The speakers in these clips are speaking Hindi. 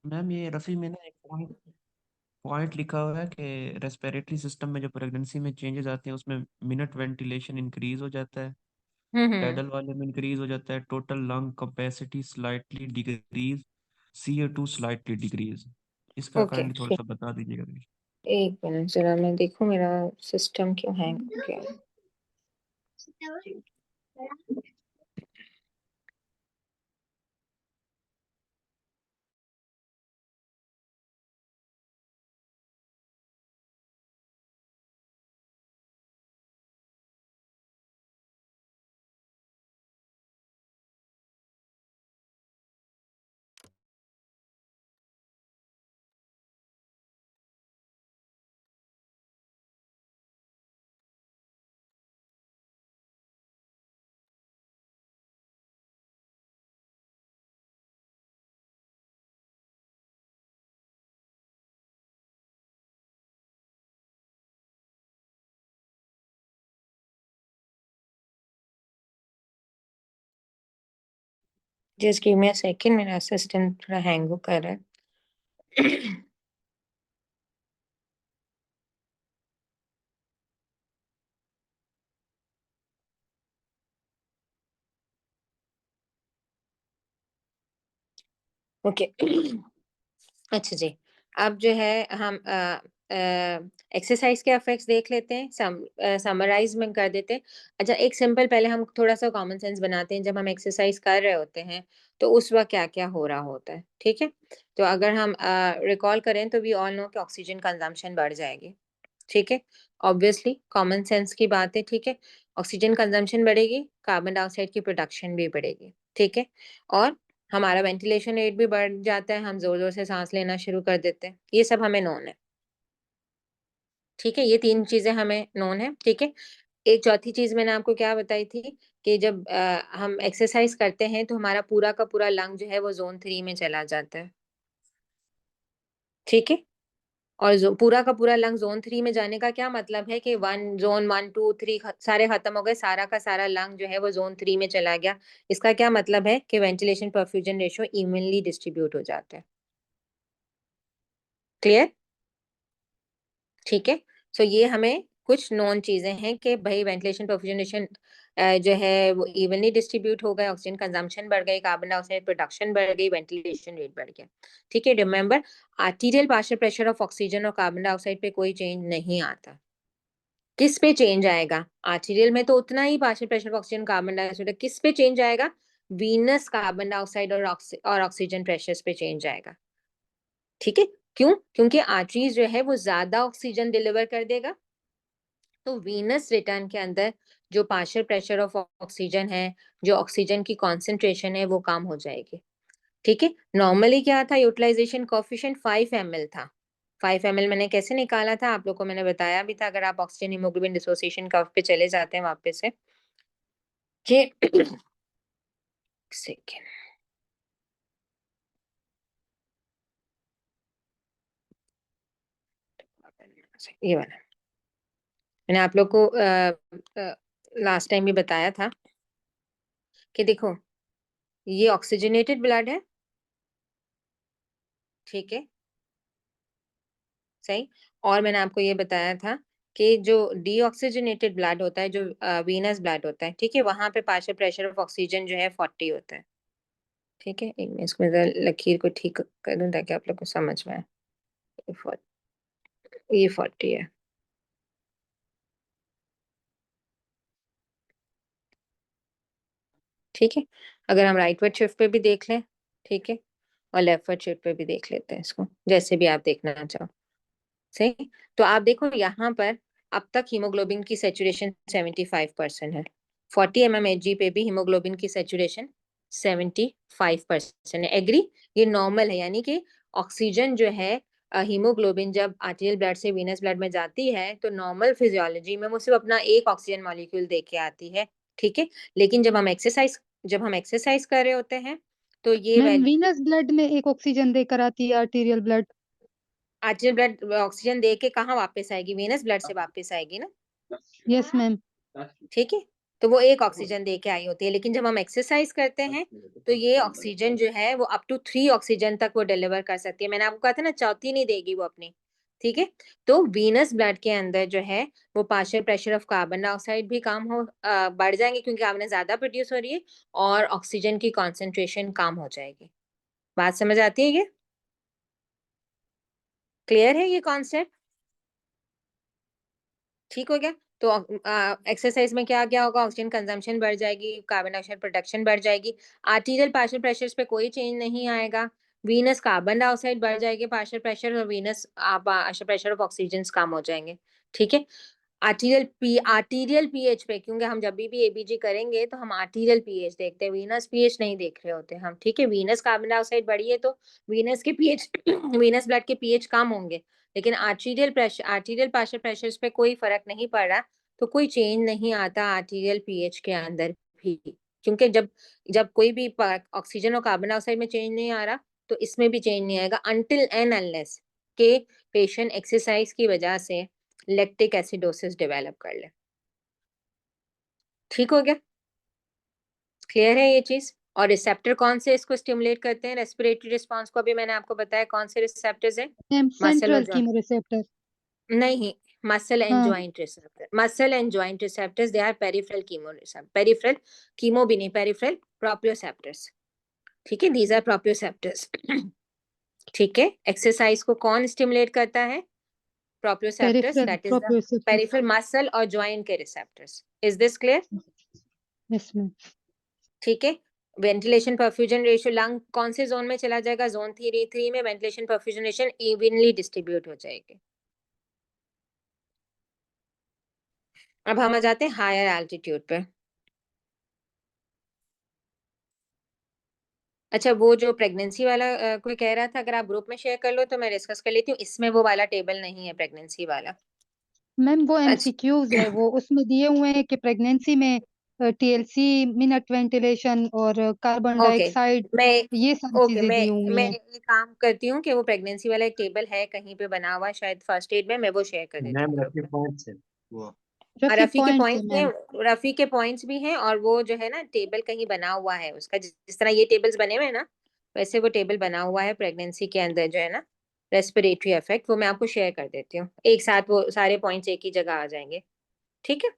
मैम ये रफ़ी में ना एक पॉइंट पॉइंट लिखा हुआ है कि रेस्पिरेटरी सिस्टम में जो प्रेगनेंसी में चेंजेस आते हैं उसमें मिनट वेंटिलेशन इंक्रीज हो जाता है, हम्म। पैडल वाले में इंक्रीज हो जाता है, total lung capacity slightly decrease, CO2 slightly decrease. इसका ओके, काइंडली थोड़ा सा बता दीजिएगा please। एक मिनट जरा मैं देखूं मेरा सिस्टम क्यों हैंग हो गया। Just give me a second, मेरा सिस्टम थोड़ा हैंग हो कर रहा है। ओके। अच्छा जी, अब जो है हम एक्सरसाइज के इफेक्ट्स देख लेते हैं, समराइज में कर देते हैं। अच्छा, एक सिंपल पहले हम थोड़ा सा कॉमन सेंस बनाते हैं। जब हम एक्सरसाइज कर रहे होते हैं तो उस वक्त क्या क्या हो रहा होता है, ठीक है। तो अगर हम रिकॉल करें तो वी ऑल नो कि ऑक्सीजन कंजम्पशन बढ़ जाएगी, ठीक है। ऑब्वियसली कॉमन सेंस की बात है, ठीक है। ऑक्सीजन कंजम्पशन बढ़ेगी, कार्बन डाइऑक्साइड की प्रोडक्शन भी बढ़ेगी, ठीक है। और हमारा वेंटिलेशन रेट भी बढ़ जाता है, हम जोर जोर से सांस लेना शुरू कर देते हैं। ये सब हमें नोन है, ठीक है। ये तीन चीजें हमें नोन है, ठीक है। एक चौथी चीज मैंने आपको क्या बताई थी कि जब हम एक्सरसाइज करते हैं तो हमारा पूरा का पूरा लंग जो है वो जोन 3 में चला जाता है, ठीक है। और पूरा का पूरा लंग जोन 3 में जाने का क्या मतलब है कि जोन 1 2 3 सारे खत्म हो गए, सारा का सारा लंग जो है वो जोन 3 में चला गया। इसका क्या मतलब है कि ventilation perfusion ratio evenly distribute हो जाता है। क्लियर, ठीक है। सो ये हमें कुछ नॉन चीजें हैं कि भाई वेंटिलेशन परफ्यूजन रेशियो जो है वो इवनली डिस्ट्रीब्यूट हो गया, ऑक्सीजन कंजम्पशन बढ़ गई, कार्बन डाइऑक्साइड प्रोडक्शन बढ़ गई, वेंटिलेशन रेट बढ़ गया, ठीक है। Remember, arterial partial pressure of oxygen और कार्बन डाइऑक्साइड पे कोई चेंज नहीं आता। किस पे चेंज आएगा? आर्टीरियल में तो उतना ही partial pressure of oxygen carbon dioxide, किस पे चेंज आएगा? वीनस कार्बन डाइऑक्साइड और ऑक्सीजन प्रेशर्स पे चेंज आएगा, ठीक है। क्यों? क्योंकि आर्टरीज जो है वो ज्यादा ऑक्सीजन डिलीवर कर देगा, तो वीनस रिटर्न के अंदर जो पार्शियल प्रेशर ऑफ ऑक्सीजन है, जो ऑक्सीजन की कॉन्सेंट्रेशन है वो कम हो जाएगी, ठीक है। नॉर्मली क्या था, यूटिलाइजेशन कोफिशिएंट 5 ml था। 5 ml मैंने कैसे निकाला था आप लोग को मैंने बताया भी था। अगर आप ऑक्सीजन हीमोग्लोबिन डिसोसिएशन कर्व पे चले जाते हैं वापस से कि सेकेंड, ये वाला मैंने आप लोग को लास्ट टाइम भी बताया था कि देखो ये ऑक्सीजनेटेड ब्लड है, ठीक है, सही। और मैंने आपको ये बताया था कि जो डीऑक्सीजनेटेड ब्लड होता है, जो वीनस ब्लड होता है, ठीक है, वहां पे पार्शियल प्रेशर ऑफ ऑक्सीजन जो है 40 होता है, ठीक है। एक मिनट, इसमें जरा लकीर को ठीक कर दूं ताकि आप लोग को समझ में आए। ये 40 है, ठीक है। अगर हम राइटवर्ड शिफ्ट पे भी देख लें, ठीक है, और लेफ्टवर्ड शिफ्ट पे भी देख लेते हैं इसको, जैसे भी आप देखना चाहो, सही। तो आप देखो यहाँ पर अब तक हीमोग्लोबिन की सेचुरेशन 75% है। 40 mmHg पे भी हीमोग्लोबिन की सेचुरेशन 75% है। एग्री? ये नॉर्मल है, यानी कि ऑक्सीजन जो है हीमोग्लोबिन जब आर्टेरियल ब्लड से वीनस ब्लड में जाती है तो नॉर्मल फिजियोलॉजी में वो सिर्फ अपना एक ऑक्सीजन मॉलिक्यूल दे के आती है, ठीक है। लेकिन जब हम एक्सरसाइज कर रहे होते हैं तो ये मैम वीनस ब्लड में एक ऑक्सीजन देकर आती है arterial blood. Arterial blood oxygen दे के कहाँ वापस आएगी? वेनस ब्लड से वापस आएगी ना, यस मैम। ठीक है। तो वो एक ऑक्सीजन दे के आई होती है, लेकिन जब हम एक्सरसाइज करते हैं तो ये ऑक्सीजन जो है वो अप टू 3 ऑक्सीजन तक वो डिलीवर कर सकती है। मैंने आपको कहा था ना, चौथी नहीं देगी वो अपनी। ठीक है, तो वीनस ब्लड के अंदर जो है वो partial pressure of carbon dioxide भी काम हो बढ़ जाएंगे, क्योंकि कार्बन ज्यादा प्रोड्यूस हो रही है, और ऑक्सीजन की कॉन्सेंट्रेशन कम हो जाएगी। बात समझ आती है? ये क्लियर है ये कॉन्सेप्ट? ठीक हो गया। तो एक्सरसाइज में क्या क्या होगा, ऑक्सीजन कंजम्पशन बढ़ जाएगी, कार्बन डाइऑक्साइड प्रोडक्शन बढ़ जाएगी, आर्टीरियल पार्शियल प्रेशर्स पे कोई चेंज नहीं आएगा, वीनस कार्बन डाइऑक्साइड बढ़ जाएगी पार्शियल प्रेशर, और venous partial pressure of oxygen कम हो जाएंगे। ठीक है, आर्टीरियल पीएच पे, क्योंकि हम जब भी एबीजी करेंगे तो हम आर्टीरियल पीएच देखते हैं, वीनस पीएच नहीं देख रहे होते हम। ठीक है, वीनस कार्बन डाइऑक्साइड बढ़ी है तो वीनस के पीएच वीनस ब्लड के पीएच कम होंगे, लेकिन arterial pressure, arterial partial pressure पे कोई फर्क नहीं पड़ रहा, तो कोई चेंज नहीं आता आर्टीरियल पीएच के अंदर भी, क्योंकि जब जब कोई भी ऑक्सीजन और कार्बन डाइऑक्साइड में चेंज नहीं आ रहा, तो इसमें भी चेंज नहीं आएगा अनटिल एंड अनलेस के पेशेंट एक्सरसाइज की वजह से लैक्टिक एसिडोसिस डेवलप कर ले। ठीक हो गया? क्लियर है ये चीज? और रिसेप्टर कौन से इसको स्टिमुलेट करते हैं, रेस्पिरेटरी रिस्पांस को? अभी मैंने आपको बताया कौन से रिसेप्टर्स हैं, मसल और सेंट्रल कीमोरिसेप्टर। नहीं, मसल एंड हाँ, joint receptor, muscle and joint receptors, they are peripheral chemo receptor, peripheral chemo भी नहीं, पेरिफेरल प्रोप्रियोसेप्टर्स। ठीक है, दीज आर प्रोप्रियोसेप्टर्स। ठीक है, एक्सरसाइज को कौन स्टिमुलेट करता है? Proprioceptors, peripheral that is the proprioceptor. Peripheral muscle और जॉइंट के receptors. Is this clear? Yes ma'am. ठीक है, वेंटिलेशन परफ्यूजन रेशियो, लंग कौन से जोन में चला जाएगा? जोन 3 में ventilation perfusion ratio evenly distribute हो जाएगी। अब हम आ जाते हैं हायर एल्टीट्यूड पे। अच्छा, वो जो प्रेगनेंसी वाला कोई कह रहा था, अगर आप ग्रुप में शेयर कर लो तो मैं डिस्कस कर लेती हूँ, इसमें वो वाला टेबल नहीं है प्रेगनेंसी वाला। मैम वो एमसीक्यूज अच्छा, है, वो उसमें दिए हुए हैं कि प्रेगनेंसी में टीएलसी, मिनट वेंटिलेशन और कार्बन ओके, डाइऑक्साइड, मैं ये सारी ओके चीजें मैं दी हुई मैं हैं। ये काम करती हूँ कि वो प्रेगनेंसी वाला एक टेबल है कहीं पे बना हुआ, शायद फर्स्ट एड में, मैं वो शेयर कर देती हूँ मैम ग्रुप रफी में। पॉइंट्स है वो। रफी रफी के पॉइंट्स है पॉइंट्स मैम। हैं, रफी के पॉइंट्स भी हैं, और वो जो है ना टेबल कहीं बना हुआ है उसका, जिस तरह ये टेबल्स बने हुए हैं ना, वैसे वो टेबल बना हुआ है प्रेगनेंसी के अंदर जो है ना, रेस्पिरेटरी इफेक्ट, वो मैं आपको शेयर कर देती हूँ एक साथ, वो सारे पॉइंट्स एक ही जगह आ जाएंगे। ठीक है,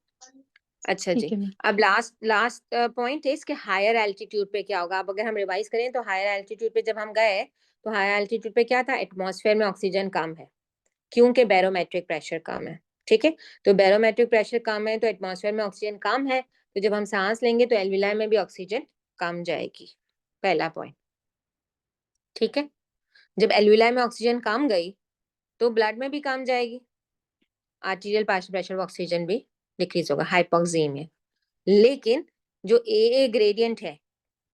अच्छा ठीक जी। है मैम। अब लास्ट लास्ट पॉइंट है इसके, हायर एल्टीट्यूड पे क्या होगा। अब अगर हम रिवाइज करें तो हायर एल्टीट्यूड पे जब हम गए, तो हायर एल्टीट्यूड पे क्या था, एटमॉस्फेयर में ऑक्सीजन कम है, क्योंकि बैरोमेट्रिक प्रेशर कम है। ठीक है, तो बैरोमेट्रिक प्रेशर कम है तो एटमॉस्फेयर में ऑक्सीजन कम है, तो जब हम सांस लेंगे तो एल्विलाई में भी ऑक्सीजन कम जाएगी, पहला पॉइंट। ठीक है, जब एल्विलाई में ऑक्सीजन कम गई तो ब्लड में भी कम जाएगी, arterial partial pressure of oxygen भी डिक्रीज होगा, हाइपोक्सीमिया। लेकिन जो ए ग्रेडियंट है,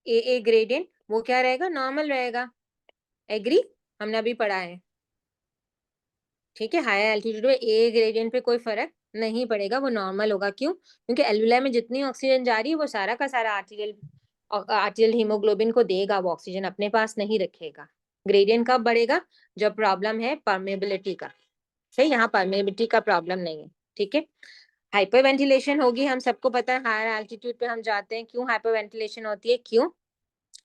ए ग्रेडियंट वो क्या रहेगा, नॉर्मल रहेगा। एग्री? हमने अभी पढ़ा है। ठीक है, हायर एल्टीट्यूड में ए ग्रेडियंट पे कोई फर्क नहीं पड़ेगा, वो नॉर्मल होगा। क्यों? क्योंकि एल्वुलाई में जितनी ऑक्सीजन जा रही है वो सारा का सारा आर्टियल हीमोग्लोबिन को देगा, वो ऑक्सीजन अपने पास नहीं रखेगा। ग्रेडियंट कब बढ़ेगा? जब प्रॉब्लम है परमेबिलिटी का। सही, यहाँ परमेबिलिटी का प्रॉब्लम नहीं है। ठीक है, हाइपर वेंटिलेशन होगी, हम सबको पता है हायर एल्टीट्यूड पे हम जाते हैं। क्यों हाइपर वेंटिलेशन होती है? क्यों?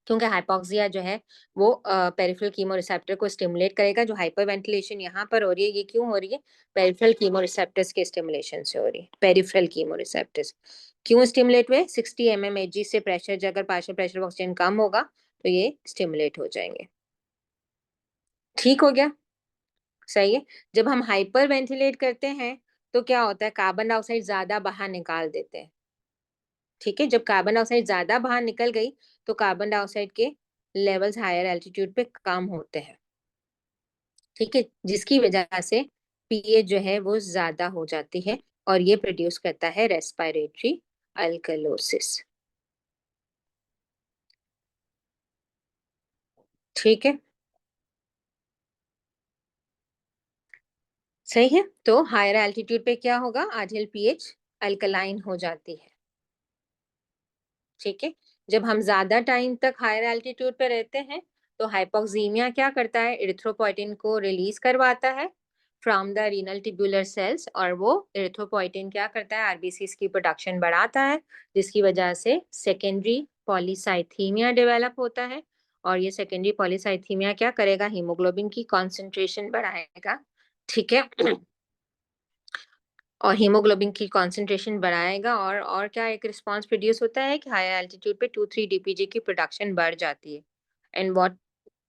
क्योंकि हाइपोक्सिया जो है वो पेरिफेरल कीमो रिसेप्टर को स्टिमुलेट करेगा। जो हाइपर वेंटिलेशन यहाँ पर हो रही है, ये क्यों हो रही है? पेरिफेरल कीमो रिसेप्टर्स के स्टिमुलेशन से हो रही है। पेरिफेरल कीमो रिसेप्टर्स क्यों स्टिमुलेट हुए? 60 mmHg से प्रेशर, जो अगर पार्शियल प्रेशर ऑक्सीजन कम होगा तो ये स्टिमुलेट हो जाएंगे। ठीक हो गया? सही है। जब हम हाइपर वेंटिलेट करते हैं तो क्या होता है, कार्बन डाइऑक्साइड ज्यादा बाहर निकाल देते हैं। ठीक है, जब कार्बन डाइऑक्साइड ज्यादा बाहर निकल गई तो कार्बन डाइऑक्साइड के लेवल्स हायर एल्टीट्यूड पे कम होते हैं। ठीक है, जिसकी वजह से पीएच जो है वो ज्यादा हो जाती है, और ये प्रोड्यूस करता है रेस्पिरेटरी अल्कलोसिस। ठीक है, सही है। तो हायर एल्टीट्यूड पे क्या होगा, आर्टियल पीएच अल्कलाइन हो जाती है। ठीक है, जब हम ज्यादा टाइम तक हायर एल्टीट्यूड पे रहते हैं तो हाइपोक्सीमिया क्या करता है, एरिथ्रोपोइटिन को रिलीज करवाता है, from the renal tubular cells, और वो एरिथ्रोपोइटिन क्या करता है, आरबीसीज की प्रोडक्शन बढ़ाता है, जिसकी वजह से सेकेंडरी पॉलीसाइथीमिया डेवलप होता है। और ये सेकेंडरी पॉलीसाइथीमिया क्या करेगा, हीमोग्लोबिन की कॉन्सेंट्रेशन बढ़ाएगा, ठीक है। और हीमोग्लोबिन की कॉन्सेंट्रेशन बढ़ाएगा, और क्या एक रिस्पॉन्स प्रोड्यूस होता है कि हायर एल्टीट्यूड पे 2-3 डीपीजी की प्रोडक्शन बढ़ जाती है। And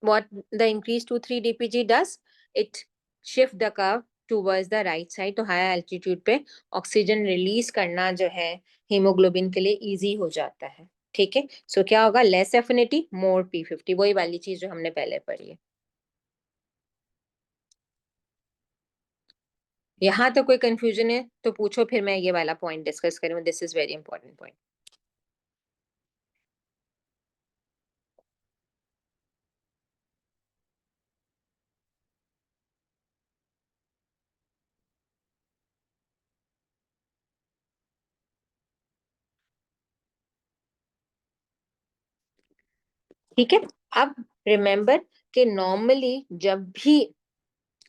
what the increase 2-3 dpg does, it shift the curve towards the right side, तो हायर एल्टीट्यूड पे ऑक्सीजन रिलीज करना जो है हीमोग्लोबिन के लिए इजी हो जाता है, ठीक है। सो क्या होगा, लेस एफिनिटी मोर P50, वही वाली चीज जो हमने पहले पढ़ी है। यहाँ तो कोई कंफ्यूजन है तो पूछो, फिर मैं ये वाला पॉइंट डिस्कस करूँ, this is very important point. ठीक है, अब रिमेंबर कि नॉर्मली जब भी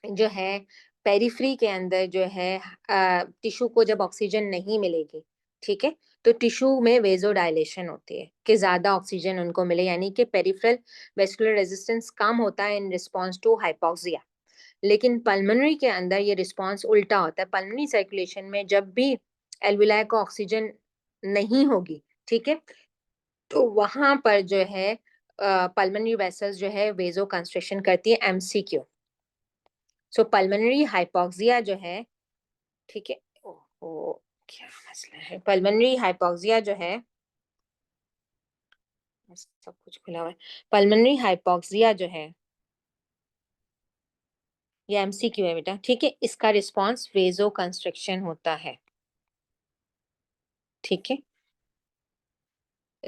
जो है पेरिफ्री के अंदर जो है टिश्यू को जब ऑक्सीजन नहीं मिलेगी, ठीक है, तो टिश्यू में वेजोडाइलेशन होती है कि ज्यादा ऑक्सीजन उनको मिले, यानी कि पेरिफेरल वेस्कुलर रेजिस्टेंस कम होता है इन रिस्पॉन्स टू हाइपोक्सिया। लेकिन पल्मोनरी के अंदर ये रिस्पॉन्स उल्टा होता है, पल्मोनरी सर्कुलेशन में जब भी एल्विलाई को ऑक्सीजन नहीं होगी, ठीक है, तो वहां पर जो है पल्मोनरी वेसल्स जो है वेजो कंस्ट्रिक्शन करती है, एमसीक्यू। सो पल्मोनरी हाइपोक्सिया जो है, ठीक है, ओहो क्या मसला है, पल्मोनरी हाइपोक्सिया जो है, सब कुछ खुला हुआ है, पल्मोनरी हाइपोक्सिया जो है ये एमसीक्यू है बेटा, ठीक है, इसका रिस्पॉन्स वेजो कंस्ट्रिक्शन होता है, ठीक है।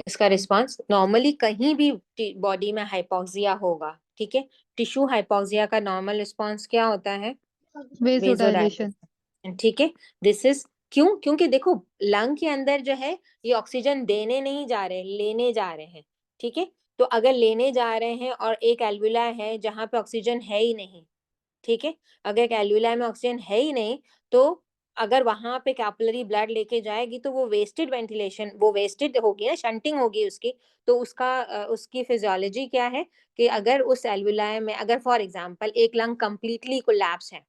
इसका रिस्पॉन्स नॉर्मली कहीं भी बॉडी में हाइपोक्सिया होगा, ठीक है, टिश्यू हाइपोक्सिया का नॉर्मल रिस्पॉन्स क्या होता है, वेसोडाइलेशन। वेजोडाइलेशन, ठीक है। दिस इज क्यों, क्योंकि देखो लंग के अंदर जो है ये ऑक्सीजन देने नहीं जा रहे, लेने जा रहे हैं, ठीक है। तो अगर लेने जा रहे हैं और एक एल्वुला है जहां पे ऑक्सीजन है ही नहीं, ठीक है, अगर एक एल्वुला में ऑक्सीजन है ही नहीं, तो अगर वहां पे कैपिलरी ब्लड लेके जाएगी तो वो वेस्टेड वेंटिलेशन, वो वेस्टेड होगी ना, शंटिंग होगी उसकी। तो उसकी फिजियोलॉजी क्या है कि अगर उस एल्वुलाय में अगर फॉर एग्जांपल एक लंग कंप्लीटली कोलैप्स है,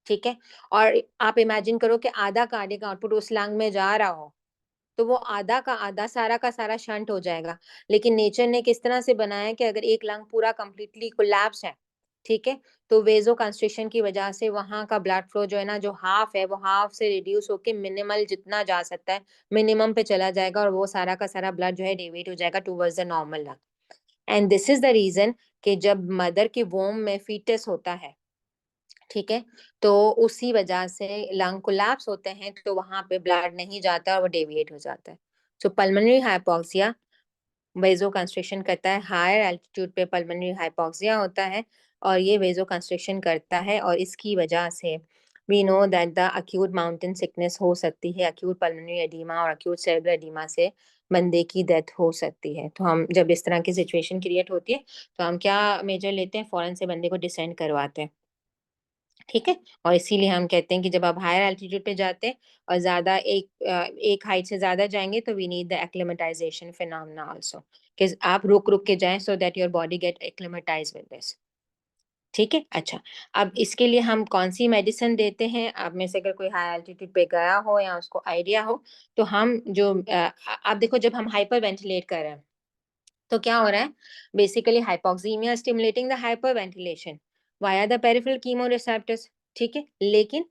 ठीक है, और आप इमेजिन करो कि आधा कार्डियक आउटपुट उस लंग में जा रहा हो, तो वो आधा का आधा सारा का सारा शंट हो जाएगा। लेकिन नेचर ने किस तरह से बनाया कि अगर एक लंग पूरा कंप्लीटली कोलैप्स है, ठीक है, तो वेजो कंस्ट्रिक्शन की वजह से वहां का ब्लड फ्लो जो है ना, जो हाफ है वो हाफ से रिड्यूस होके मिनिमल जितना जा सकता है मिनिमम पे चला जाएगा, और वो सारा का सारा ब्लड जो है डेविएट हो जाएगा towards the normal lung. And this is the reason कि जब मदर के वोम में फीटस होता है, ठीक है, तो उसी वजह से लंग कोलैप्स होते हैं, तो वहां पे ब्लड नहीं जाता और वो डेविएट हो जाता है। सो पल्मोनरी हाइपोक्सिया वेजो कंस्ट्रिक्शन करता है, हायर एल्टीट्यूड पे पल्मोनरी हाइपोक्सिया होता है और ये वेजो कंस्ट्रिक्शन करता है, और इसकी वजह से we know that the acute mountain sickness हो सकती है, अक्यूट पल्मोनरी एडीमा और अक्यूट सेरेब्रल एडीमा से बंदे की डेथ हो सकती है। तो हम जब इस तरह की सिचुएशन क्रिएट होती है तो हम क्या मेजर लेते हैं, फौरन से बंदे को डिसेंड करवाते हैं, ठीक है। और इसीलिए हम कहते हैं कि जब आप हायर एल्टीट्यूड पे जाते हैं और ज्यादा एक हाइट से ज्यादा जाएंगे तो we need the acclimatization phenomena also, कि आप रुक रुक के जाएं so that your body get acclimatize with this, ठीक है। अच्छा, अब इसके लिए हम कौन सी मेडिसिन देते हैं, आप में से अगर कोई हाई एल्टीट्यूड पे गया हो या उसको आइडिया हो, तो हम जो आप देखो जब हम हाइपर वेंटिलेट कर रहे हैं तो क्या हो रहा है, basically hypoxaemia stimulating the hyper ventilation via the peripheral chemoreceptors, ठीक है। लेकिन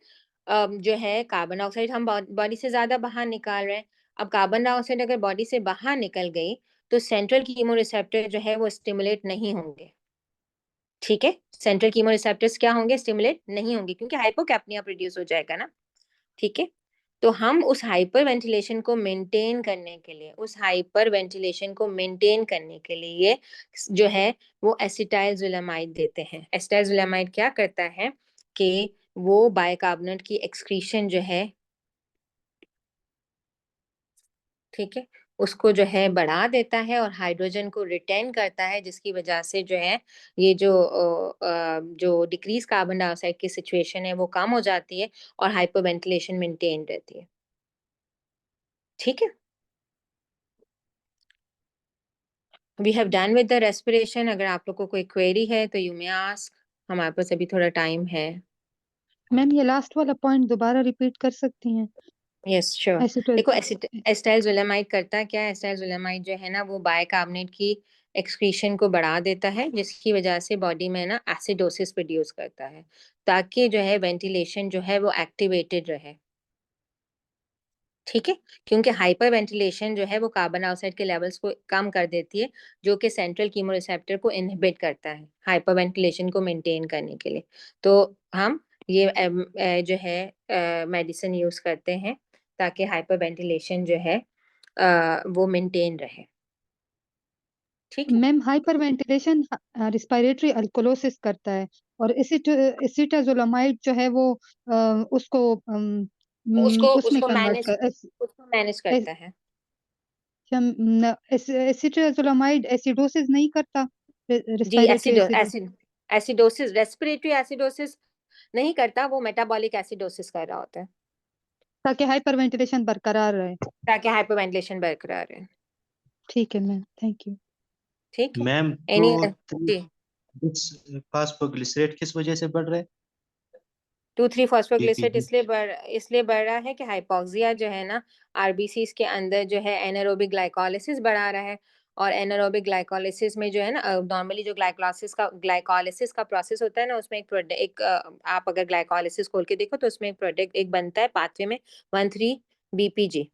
जो है कार्बन डाइऑक्साइड हम बॉडी से ज्यादा बाहर निकाल रहे हैं। अब कार्बन डाइऑक्साइड अगर बॉडी से बाहर निकल गई तो सेंट्रल कीमोरिसेप्टर जो है वो स्टिमुलेट नहीं होंगे, ठीक है। सेंट्रल कीमोरिसेप्टर्स क्या होंगे, स्टिमुलेट नहीं होंगे, क्योंकि हाइपोकैप्निया प्रोड्यूस हो जाएगा ना, ठीक है। तो हम उस हाइपर वेंटिलेशन को मेंटेन करने के लिए, उस हाइपर वेंटिलेशन को मेंटेन करने के लिए जो है वो एसिटाइलजुलामाइड देते हैं। एसिटाइलजुलामाइड क्या करता है कि वो बाइकार्बोनेट की एक्सक्रीशन जो है, ठीक है, उसको जो है बढ़ा देता है और हाइड्रोजन को रिटेन करता है, जिसकी वजह से जो है ये जो डिक्रीज कार्बन डाइऑक्साइड की सिचुएशन है वो कम हो जाती है और हाइपरवेंटिलेशन मेंटेन रहती है। ठीक है, we have done with the respiration. अगर आप लोग को कोई क्वेरी है तो यू मे आस्क, हमारे पास अभी थोड़ा टाइम है। मैम ये लास्ट वाला पॉइंट दोबारा रिपीट कर सकती हैं? Yes sure. एसिटल देखो एसिटाइलजोलामाइड करता क्या है, एसिटाइलजोलामाइड जो है ना वो बाइकार्बोनेट की एक्सक्रीशन को बढ़ा देता है, जिसकी वजह से बॉडी में ना एसिडोसिस प्रोड्यूस करता है, ताकि जो है वेंटिलेशन जो है वो एक्टिवेटेड रहे। ठीक है, क्योंकि हाइपर वेंटिलेशन जो है वो कार्बन डाइऑक्साइड के लेवल्स को कम कर देती है, जो कि सेंट्रल कीमोरिसेप्टर को इनहिबिट करता है हाइपर वेंटिलेशन को मेंटेन करने के लिए। तो हम ये जो है मेडिसिन यूज करते हैं ताकि हाइपर वेंटिलेशन जो है वो मेंटेन रहे। ठीक है, मैम हाइपर वेंटिलेशन रिस्पिरेटरी अल्कोलोसिस करता है और एसिटाजोलामाइड जो है वो उसको उसको उसमें उसको कन्वर्ट मैनेज कर उसको मैनेज करता है। एसिटाजोलामाइड एसिडोसिस नहीं करता जी, रिस्पिरेटरी एसिडोसिस, रेस्पिरेटरी एसिडोसिस नहीं करता, वो मेटाबॉलिक एसिडोसिस कर रहा होता है, ताकि हाइपर वेंटिलेशन बरकरार रहे। ताकि हाइपरवेंटिलेशन बरकरार रहे। ठीक है मैम, थैंक यू। ठीक है, मैम एनी तो जी, फास्फोग्लिसरेट किस वजह से बढ़ रहा है? 2,3 फॉस्फोग्लिसरेट पीपीजी। इसलिए बढ़ रहा है कि हाइपोक्सिया जो है ना आरबीसीज के अंदर जो है एनारोबिक ग्लाइकोलिसिस बढ़ा रहा है, और एनारोबिक ग्लाइकोलिसिस में जो है ना नॉर्मली जो ग्लाइकोलिसिस का प्रोसेस होता है ना, उसमें आप अगर ग्लाइकोलिसिस खोल के देखो तो उसमें एक प्रोडक्ट एक बनता है पाथवे में 1,3 बीपीजी।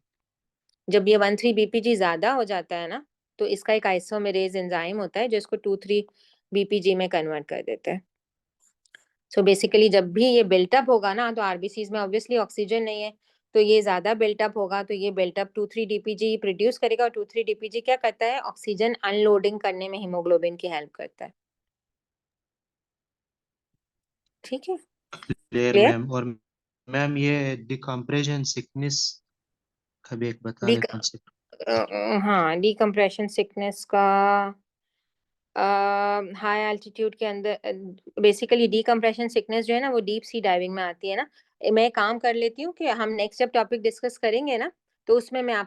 जब ये 1,3 बीपीजी ज्यादा हो जाता है ना, तो इसका एक आइसोमेरेज एंजाइम होता है जो इसको 2,3 बीपीजी में कन्वर्ट कर देता है। सो बेसिकली जब भी ये बिल्टअप होगा ना, तो आरबीसीज में ऑब्वियसली ऑक्सीजन नहीं है, तो ये ज्यादा बिल्टअप होगा, तो ये बिल्टअप 2,3 डीपीजी प्रोड्यूस करेगा, और 2,3 डीपीजी क्या करता है, ऑक्सीजन अनलोडिंग करने में हीमोग्लोबिन की हेल्प करता है। ठीक है, क्लियर क्लियर। मैम। और मैम ये डिकम्प्रेशन सिकनेस का भी एक बता डी रहे कॉन्सेप्ट। हाँ, डिकम्प्रेशन सिकनेस का हाई एल्टीट्यूड के अंदर बेसिकली डिकम्प्रेशन सिकनेस जो है ना वो डीप सी डाइविंग में आती है ना। मैं काम कर लेती हूँ कि हम नेक्स्ट जब टॉपिक डिस्कस करेंगे ना, तो उसमें मैं